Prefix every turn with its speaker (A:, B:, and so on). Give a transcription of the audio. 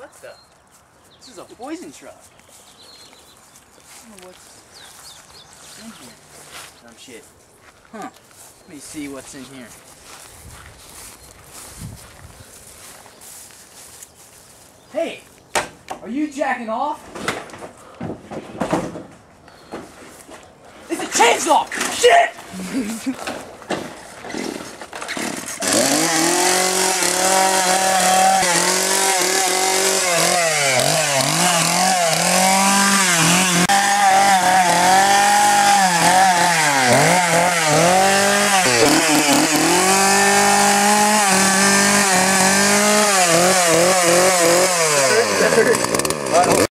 A: What the? This is a poison truck. I don't know what's in here. Some shit. Huh. Let me see what's in here. Hey! Are you jacking off? It's a chainsaw! Shit! That hurt.